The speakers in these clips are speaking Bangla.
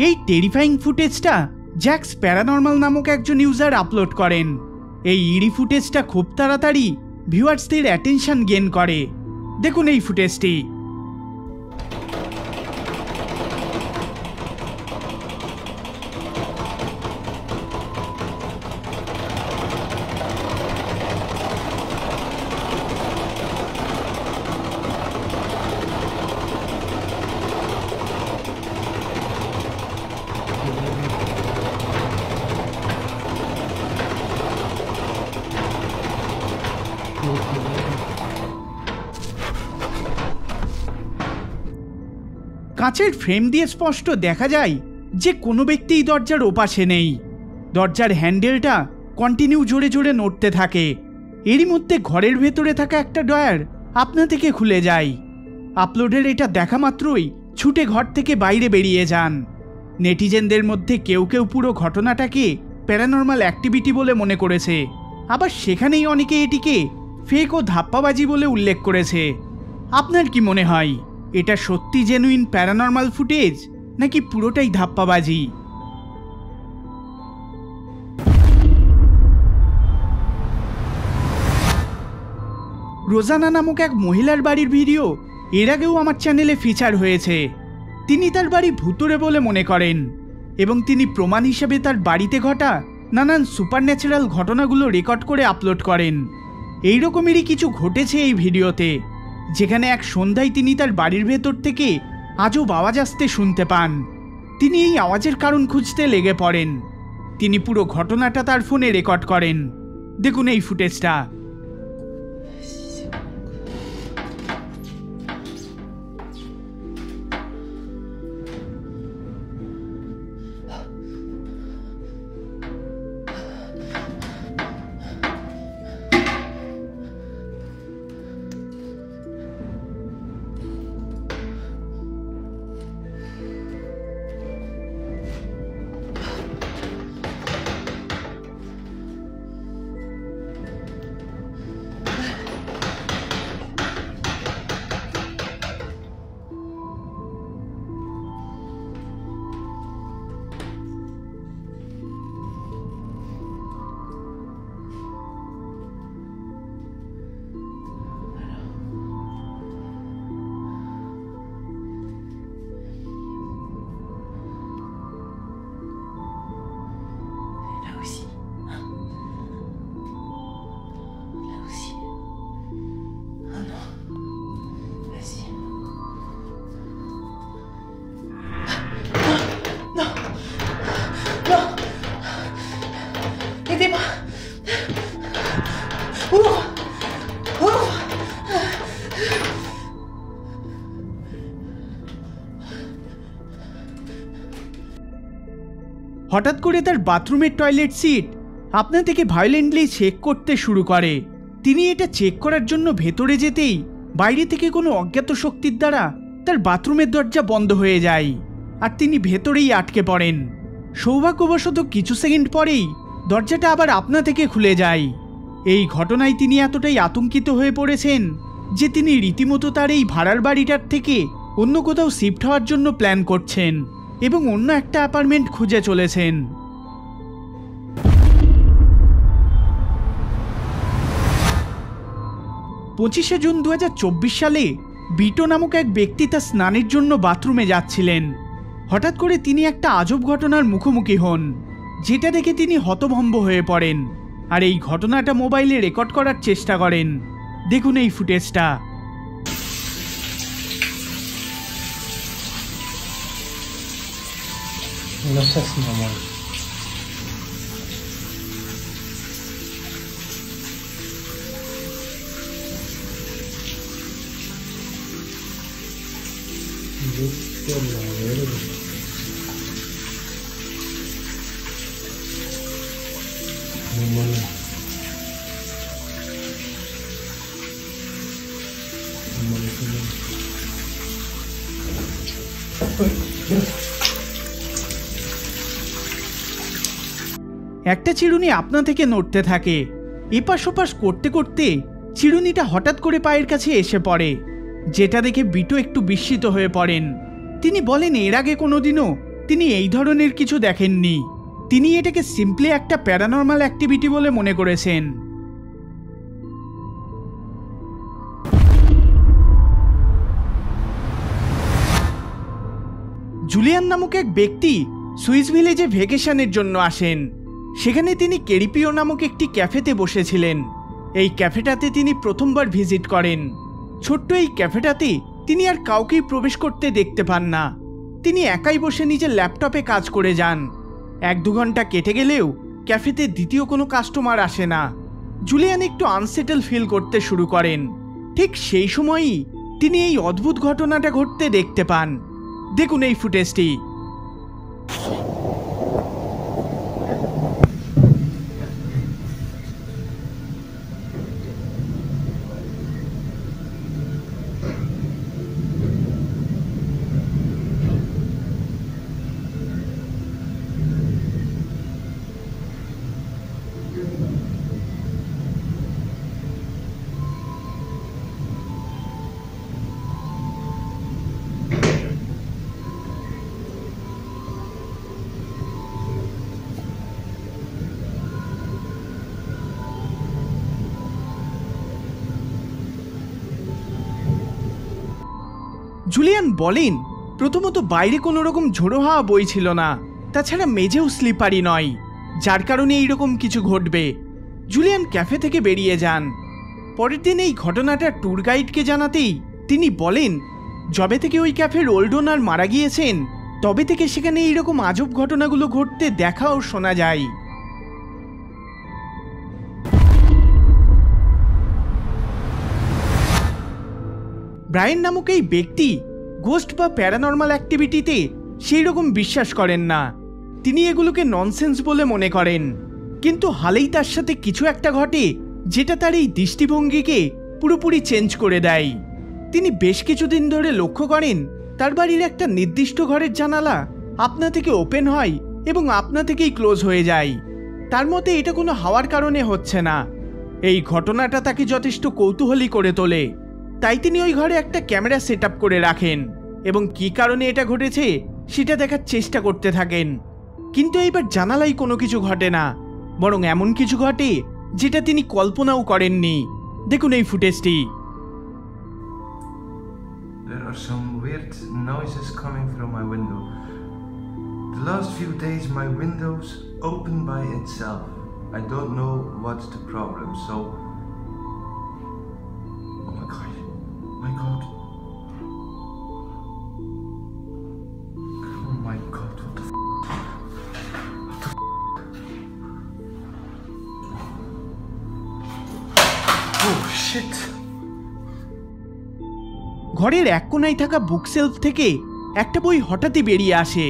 এই টেরিফাইং ফুটেজটা জ্যাক্স প্যারানর্মাল নামক একজন ইউজার আপলোড করেন। এই ইরি ফুটেজটা খুব তাড়াতাড়ি ভিউয়ার্সদের অ্যাটেনশন গেইন করে। দেখুন এই ফুটেজটি। কাঁচের ফ্রেম দিয়ে স্পষ্ট দেখা যায় যে কোনো ব্যক্তিই দরজার ওপাশে নেই। দরজার হ্যান্ডেলটা কন্টিনিউ জোরে জোরে নড়তে থাকে। এরই মধ্যে ঘরের ভেতরে থাকা একটা ড্রয়ার আপনা থেকে খুলে যায়। আপলোডের এটা দেখা মাত্রই ছুটে ঘর থেকে বাইরে বেরিয়ে যান। নেটিজেনদের মধ্যে কেউ কেউ পুরো ঘটনাটাকে প্যারানর্মাল অ্যাক্টিভিটি বলে মনে করেছে, আবার সেখানেই অনেকে এটিকে ফেক ও ধাপ্পাবাজি বলে উল্লেখ করেছে। আপনার কি মনে হয়, এটা সত্যি জেনুইন প্যারানর্মাল ফুটেজ নাকি পুরোটাই ধাপ্পাবাজি? রোজানা নামক এক মহিলার বাড়ির ভিডিও এর আগেও আমার চ্যানেলে ফিচার হয়েছে। তিনি তার বাড়ি ভুতুড়ে বলে মনে করেন এবং তিনি প্রমাণ হিসেবে তার বাড়িতে ঘটা নানান সুপারন্যাচারাল ঘটনাগুলো রেকর্ড করে আপলোড করেন। এই রকমেরই কিছু ঘটেছে এই ভিডিওতে, যেখানে এক সন্ধ্যায় তিনি তার বাড়ির ভেতর থেকে আজব আওয়াজ আসতে শুনতে পান। তিনি এই আওয়াজের কারণ খুঁজতে লেগে পড়েন। তিনি পুরো ঘটনাটা তার ফোনে রেকর্ড করেন। দেখুন এই ফুটেজটা। হঠাৎ করে তার বাথরুমের টয়লেট সিট আপনা থেকে ভায়োলেন্টলি চেক করতে শুরু করে। তিনি এটা চেক করার জন্য ভেতরে যেতেই বাইরে থেকে কোনো অজ্ঞাত শক্তির দ্বারা তার বাথরুমের দরজা বন্ধ হয়ে যায় আর তিনি ভেতরেই আটকে পড়েন। সৌভাগ্যবশত কিছু সেকেন্ড পরেই দরজাটা আবার আপনা থেকে খুলে যায়। এই ঘটনায় তিনি এতটাই আতঙ্কিত হয়ে পড়েছেন যে তিনি রীতিমতো তার এই ভাড়ার বাড়িটার থেকে অন্য কোথাও শিফট হওয়ার জন্য প্ল্যান করছেন এবং অন্য একটা অ্যাপার্টমেন্ট খুঁজে চলেছেন। পঁচিশে জুন 2024 সালে বিটো নামক এক ব্যক্তি তার স্নানের জন্য বাথরুমে যাচ্ছিলেন। হঠাৎ করে তিনি একটা আজব ঘটনার মুখোমুখি হন, যেটা দেখে তিনি হতভম্ব হয়ে পড়েন আর এই ঘটনাটা মোবাইলে রেকর্ড করার চেষ্টা করেন। দেখুন এই ফুটেজটা। No seas mamón. Vete a la verga. Mamón. একটা চিরুনি আপনা থেকে নড়তে থাকে। এপাশ ওপাশ করতে করতে চিরুনিটা হঠাৎ করে পায়ের কাছে এসে পড়ে, যেটা দেখে বিটো একটু বিস্মিত হয়ে পড়েন। তিনি বলেন এর আগে কোনোদিনও তিনি এই ধরনের কিছু দেখেননি। তিনি এটাকে সিম্পলি একটা প্যারানর্মাল অ্যাক্টিভিটি বলে মনে করেছেন। জুলিয়ান নামক এক ব্যক্তি সুইস ভিলেজে ভেকেশনের জন্য আসেন। সেখানে তিনি কেরিপিও নামক একটি ক্যাফেতে বসেছিলেন। এই ক্যাফেটাতে তিনি প্রথমবার ভিজিট করেন। ছোট্ট এই ক্যাফেটাতে তিনি আর কাউকেই প্রবেশ করতে দেখতে পান না। তিনি একাই বসে নিজের ল্যাপটপে কাজ করে যান। 1-2 ঘন্টা কেটে গেলেও ক্যাফেতে দ্বিতীয় কোনো কাস্টমার আসে না। জুলিয়ান একটু আনসেটেল ফিল করতে শুরু করেন। ঠিক সেই সময়ই তিনি এই অদ্ভুত ঘটনাটা ঘটতে দেখতে পান। দেখুন এই ফুটেজটি। জুলিয়ান বলেন, প্রথমত বাইরে কোনো রকম ঝোড়ো হাওয়া বইছিল না, তাছাড়া মেঝেও স্লিপারি নয়, যার কারণে এইরকম কিছু ঘটবে। জুলিয়ান ক্যাফে থেকে বেরিয়ে যান। পরের দিন এই ঘটনাটা ট্যুর গাইডকে জানাতেই তিনি বলেন, যবে থেকে ওই ক্যাফের ওল্ড ওনার মারা গিয়েছেন তবে থেকে সেখানে এইরকম আজব ঘটনাগুলো ঘটতে দেখা ও শোনা যায়। ব্রায়ান নামক এই ব্যক্তি গোস্ট বা প্যারানর্মাল অ্যাক্টিভিটিতে সেই রকম বিশ্বাস করেন না। তিনি এগুলোকে ননসেন্স বলে মনে করেন। কিন্তু হালেই তার সাথে কিছু একটা ঘটে যেটা তার এই দৃষ্টিভঙ্গিকে পুরোপুরি চেঞ্জ করে দেয়। তিনি বেশ কিছুদিন ধরে লক্ষ্য করেন তার বাড়ির একটা নির্দিষ্ট ঘরের জানালা আপনা থেকে ওপেন হয় এবং আপনা থেকেই ক্লোজ হয়ে যায়। তার মতে এটা কোনো হাওয়ার কারণে হচ্ছে না। এই ঘটনাটা তাকে যথেষ্ট কৌতূহলী করে তোলে। তাই তিনি ওই ঘরে একটা ক্যামেরা সেট আপ করে রাখেন এবং কী কারণে এটা ঘটেছে সেটা দেখার চেষ্টা করতে থাকেন। কিন্তু এইবার জানালাই কোনো কিছু ঘটে না, বরং এমন কিছু ঘটে যেটা তিনি কল্পনাও করেননি। দেখুন এই ফুটেজটি। There are some weird noises coming from my window. The last few days my window's open by itself. I don't know what's the problem, so... Oh my god. My god. Oh my god, what the f***? What the f***? Oh shit! ঘরের এক কোণায় থাকা বুকশেলফ থেকে একটা বই হঠাৎই বেরিয়ে আসে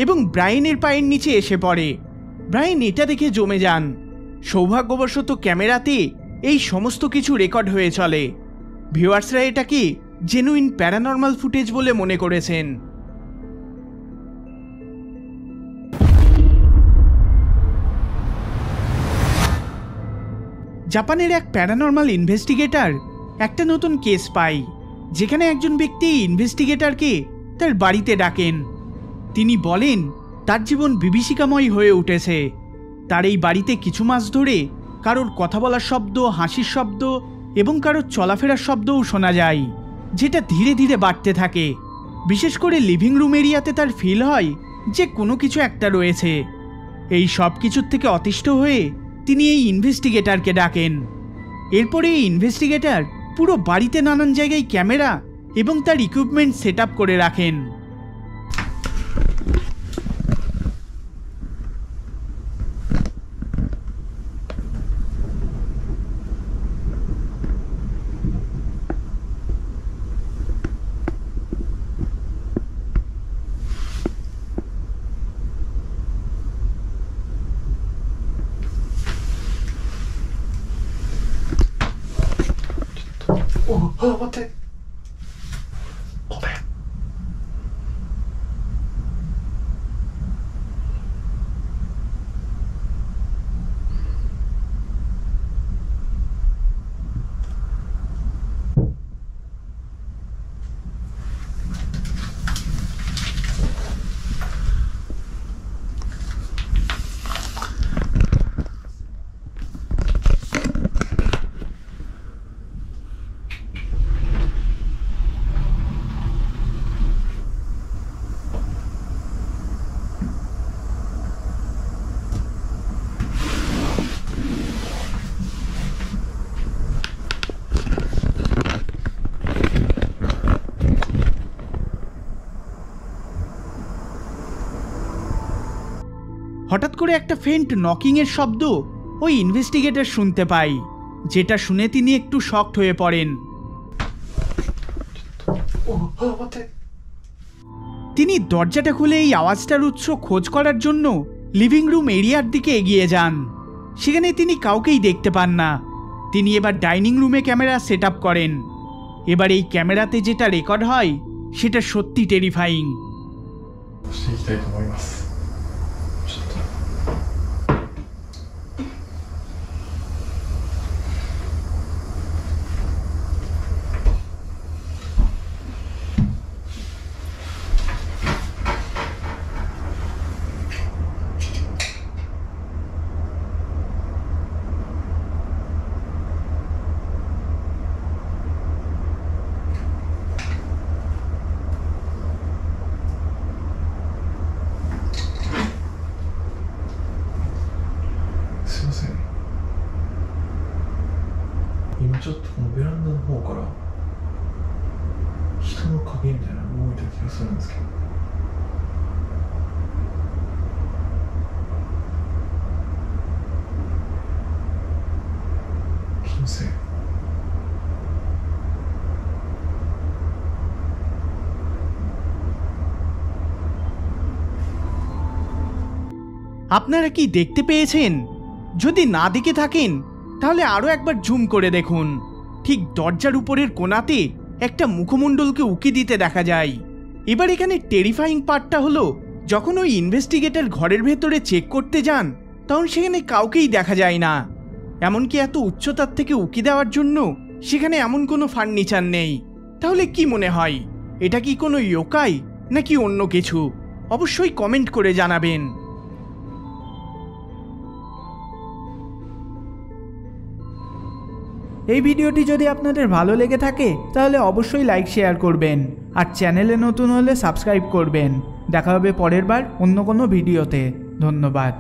এবং ব্রায়ানের পায়ের নিচে এসে পড়ে। ব্রায়ান এটা দেখে জমে যান। সৌভাগ্যবশত ক্যামেরাতে এই সমস্ত কিছু রেকর্ড হয়ে চলে। ভিউয়ার্সরা এটাকে জেনুইন প্যারানর্মাল ফুটেজ বলে মনে করেছেন। জাপানের এক প্যারানর্মাল ইনভেস্টিগেটর একটা নতুন কেস পায়, যেখানে একজন ব্যক্তি ইনভেস্টিগেটরকে তার বাড়িতে ডাকেন। তিনি বলেন তার জীবন বিভীষিকাময় হয়ে উঠেছে। তার এই বাড়িতে কিছু মাস ধরে কারোর কথা বলার শব্দ, হাসির শব্দ এবং কারোর চলাফেরার শব্দও শোনা যায়, যেটা ধীরে ধীরে বাড়তে থাকে। বিশেষ করে লিভিং রুম এরিয়াতে তার ফিল হয় যে কোনো কিছু একটা রয়েছে। এই সব কিছুর থেকে অতিষ্ঠ হয়ে তিনি এই ইনভেস্টিগেটরকে ডাকেন। এরপরে এই ইনভেস্টিগেটর পুরো বাড়িতে নানান জায়গায় ক্যামেরা এবং তার ইকুইপমেন্ট সেট আপ করে রাখেন। Oh, what the... Oh, man. হঠাৎ করে একটা ফেন্ট নকিংয়ের শব্দ ওই ইনভেস্টিগেটর শুনতে পায়, যেটা শুনে তিনি একটু শকড হয়ে পড়েন। তিনি দরজাটা খুলে এই আওয়াজটার উৎস খোঁজ করার জন্য লিভিং রুম এরিয়ার দিকে এগিয়ে যান। সেখানে তিনি কাউকেই দেখতে পান না। তিনি এবার ডাইনিং রুমে ক্যামেরা সেট আপ করেন। এবার এই ক্যামেরাতে যেটা রেকর্ড হয় সেটা সত্যি টেরিফাইং।今ちょっとこのベランダの方から人の影みたいなの動いてる気がするんですけど。気のせい。আপনারা কি দেখতে পেয়েছেন? যদি না দেখে থাকেন তাহলে আরও একবার জুম করে দেখুন। ঠিক দরজার উপরের কোণাতে একটা মুখমণ্ডলকে উকি দিতে দেখা যায়। এবার এখানে টেরিফাইং পার্টটা হলো, যখন ওই ইনভেস্টিগেটর ঘরের ভেতরে চেক করতে যান তখন সেখানে কাউকেই দেখা যায় না। এমনকি এত উচ্চতার থেকে উকি দেওয়ার জন্য সেখানে এমন কোনো ফার্নিচার নেই। তাহলে কি মনে হয়, এটা কি কোনো ইয়োকাই নাকি অন্য কিছু? অবশ্যই কমেন্ট করে জানাবেন। এই ভিডিওটি যদি আপনাদের ভালো লেগে থাকে তাহলে অবশ্যই লাইক শেয়ার করবেন, আর চ্যানেলে নতুন হলে সাবস্ক্রাইব করবেন। দেখা হবে পরের বার অন্য কোনো ভিডিওতে। ধন্যবাদ।